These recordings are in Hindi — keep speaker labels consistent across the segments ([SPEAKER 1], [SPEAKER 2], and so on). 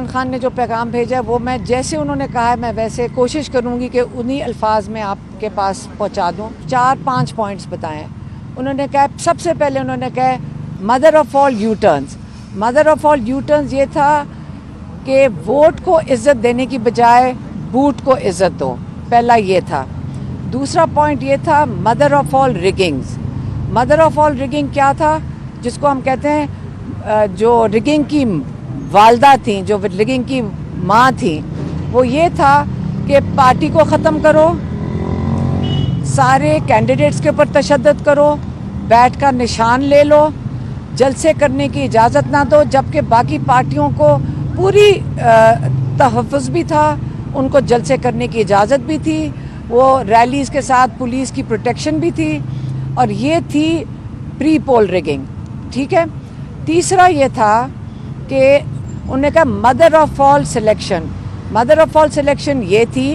[SPEAKER 1] खान ने जो पैगाम भेजा है वो मैं जैसे उन्होंने कहा है मैं वैसे कोशिश करूंगी कि उन्हीं अल्फाज में आपके पास पहुंचा दूं। 4-5 पॉइंट्स बताएं। उन्होंने कहा, सबसे पहले उन्होंने कहा mother of all you turns. Mother of all you turns ये था कि वोट को इज्जत देने की बजाय बूट को इज्जत दो, पहला ये था। दूसरा पॉइंट ये था mother of all riggings. Mother of all rigging क्या था, जिसको हम कहते हैं जो रिगिंग की वालदा थी, जो रिगिंग की माँ थी, वो ये था कि पार्टी को ख़त्म करो, सारे कैंडिडेट्स के ऊपर तशद्दुद करो, बैठ का निशान ले लो, जलसे करने की इजाज़त ना दो, जबकि बाकी पार्टियों को पूरी तहफ़्फ़ुज़ भी था, उनको जलसे करने की इजाज़त भी थी, वो रैलीज़ के साथ पुलिस की प्रोटेक्शन भी थी, और ये थी प्री पोल रिगिंग। ठीक है। तीसरा ये था कि उन्होंने कहा mother of all selection. Mother of all selection ये थी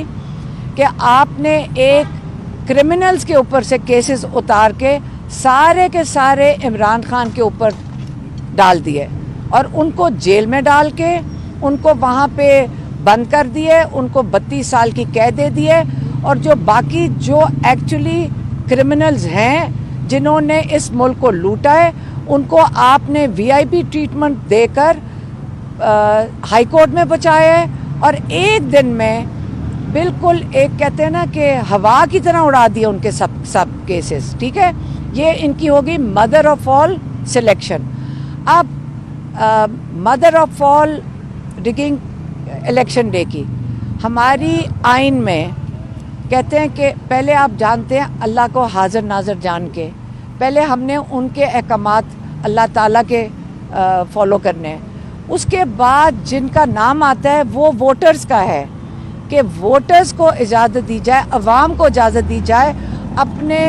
[SPEAKER 1] कि आपने एक क्रिमिनल्स के ऊपर से केसेस उतार के सारे इमरान खान के ऊपर डाल दिए और उनको जेल में डाल के उनको वहाँ पे बंद कर दिए, उनको 32 साल की कैद दे दिए। और जो बाकी जो एक्चुअली क्रिमिनल्स हैं जिन्होंने इस मुल्क को लूटा है, उनको आपने वीआईपी ट्रीटमेंट देकर हाई कोर्ट में पहुँचाया है और एक दिन में बिल्कुल एक कहते हैं ना कि हवा की तरह उड़ा दिया उनके सब केसेस। ठीक है। ये इनकी होगी मदर ऑफ ऑल सिलेक्शन। अब mother of all rigging election day की हमारी आइन में कहते हैं कि पहले आप जानते हैं अल्लाह को हाजिर नाज़र जान के पहले हमने उनके अहकामात अल्लाह ताला के फॉलो करने हैं, उसके बाद जिनका नाम आता है वो वोटर्स का है कि वोटर्स को इजाज़त दी जाए, अवाम को इजाज़त दी जाए अपने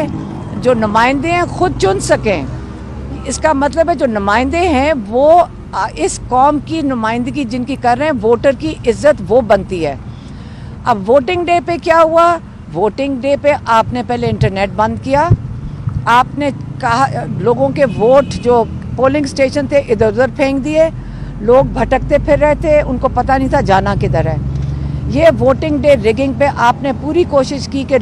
[SPEAKER 1] जो नुमाइंदे हैं खुद चुन सकें। इसका मतलब है जो नुमाइंदे हैं वो इस कौम की नुमाइंदगी जिनकी कर रहे हैं, वोटर की इज्जत वो बनती है। अब वोटिंग डे पे क्या हुआ, वोटिंग डे पे आपने पहले इंटरनेट बंद किया, आपने कहा लोगों के वोट जो पोलिंग स्टेशन थे इधर उधर फेंक दिए, लोग भटकते फिर रहे थे, उनको पता नहीं था जाना किधर है। ये वोटिंग डे रिगिंग पे आपने पूरी कोशिश की कि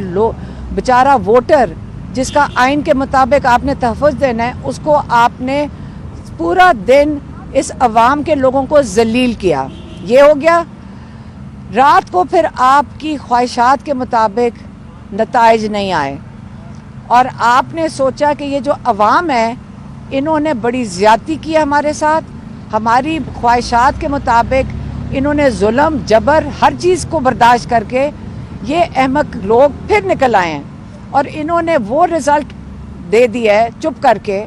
[SPEAKER 1] बेचारा वोटर जिसका आइन के मुताबिक आपने तहफ़्फ़ुज़ देना है, उसको आपने पूरा दिन इस अवाम के लोगों को जलील किया। ये हो गया। रात को फिर आपकी ख्वाहिशात के मुताबिक नताइज नहीं आए और आपने सोचा कि ये जो अवाम है इन्होंने बड़ी ज़्यादती की हमारे साथ, हमारी ख्वाहिशात के मुताबिक इन्होंने जुल्म जबर हर चीज़ को बर्दाश्त करके ये अहमक लोग फिर निकल आए हैं और इन्होंने वो रिज़ल्ट दे दिया है चुप करके,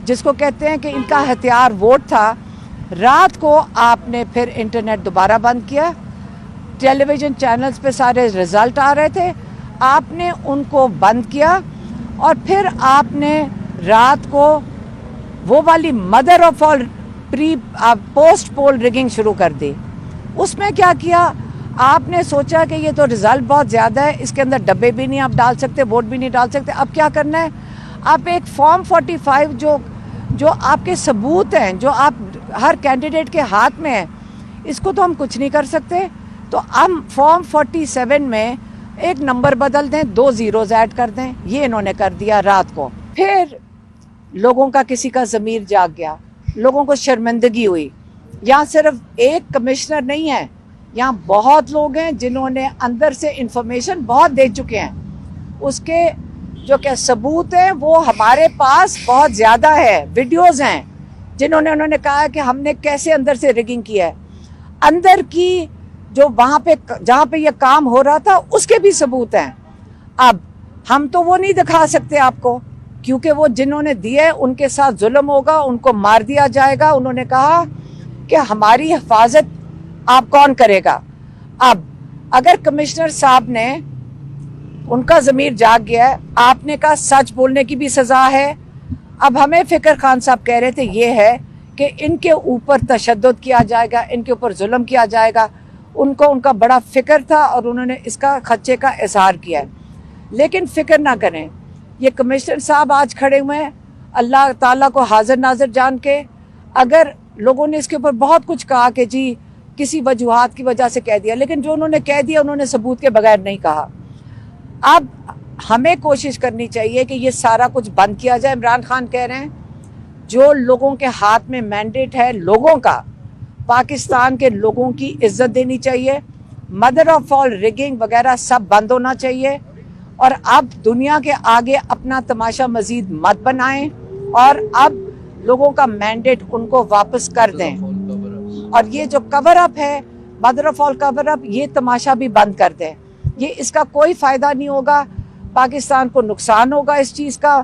[SPEAKER 1] जिसको कहते हैं कि इनका हथियार वोट था। रात को आपने फिर इंटरनेट दोबारा बंद किया, टेलीविज़न चैनल्स पे सारे रिज़ल्ट आ रहे थे, आपने उनको बंद किया और फिर आपने रात को वो वाली mother of all post poll rigging शुरू कर दी। उसमें क्या किया, आपने सोचा कि ये तो रिज़ल्ट बहुत ज़्यादा है, इसके अंदर डब्बे भी नहीं आप डाल सकते, वोट भी नहीं डाल सकते। अब क्या करना है, आप एक फॉर्म 45 जो आपके सबूत हैं, जो आप हर कैंडिडेट के हाथ में है, इसको तो हम कुछ नहीं कर सकते, तो हम फॉर्म 47 में एक नंबर बदल दें, 2 ज़ीरोज़ ऐड कर दें। ये इन्होंने कर दिया रात को। फिर लोगों का किसी का ज़मीर जाग गया, लोगों को शर्मिंदगी हुई। यहाँ सिर्फ एक कमिश्नर नहीं है, यहाँ बहुत लोग हैं जिन्होंने अंदर से इंफॉर्मेशन बहुत दे चुके हैं, उसके जो क्या सबूत हैं वो हमारे पास बहुत ज़्यादा है। वीडियोज़ हैं जिन्होंने उन्होंने कहा कि हमने कैसे अंदर से रिगिंग किया है, अंदर की जो वहाँ पे जहाँ पे ये काम हो रहा था उसके भी सबूत हैं। अब हम तो वो नहीं दिखा सकते आपको, क्योंकि वो जिन्होंने दिए उनके साथ जुल्म होगा, उनको मार दिया जाएगा। उन्होंने कहा कि हमारी हिफाजत आप कौन करेगा। अब अगर कमिश्नर साहब ने, उनका ज़मीर जाग गया है, आपने कहा सच बोलने की भी सज़ा है। अब हमें फ़िक्र खान साहब कह रहे थे ये है कि इनके ऊपर तशद्दुद किया जाएगा, इनके ऊपर जुल्म किया जाएगा। उनको उनका बड़ा फ़िक्र था और उन्होंने इसका खदशे का इजहार किया है। लेकिन फ़िक्र ना करें, ये कमिश्नर साहब आज खड़े हुए हैं अल्लाह ताला को हाजिर नाज़र जान के। अगर लोगों ने इसके ऊपर बहुत कुछ कहा कि जी किसी वजूहात की वजह से कह दिया, लेकिन जो उन्होंने कह दिया उन्होंने सबूत के बगैर नहीं कहा। अब हमें कोशिश करनी चाहिए कि ये सारा कुछ बंद किया जाए। इमरान खान कह रहे हैं जो लोगों के हाथ में मैंडेट है लोगों का, पाकिस्तान के लोगों की इज्जत देनी चाहिए, मदर ऑफ ऑल रिगिंग वगैरह सब बंद होना चाहिए। और अब दुनिया के आगे अपना तमाशा मजीद मत बनाएं और अब लोगों का मैंडेट उनको वापस कर दें। और ये जो कवर अप है, mother of all cover up, ये तमाशा भी बंद कर दें। ये इसका कोई फायदा नहीं होगा, पाकिस्तान को नुकसान होगा इस चीज़ का।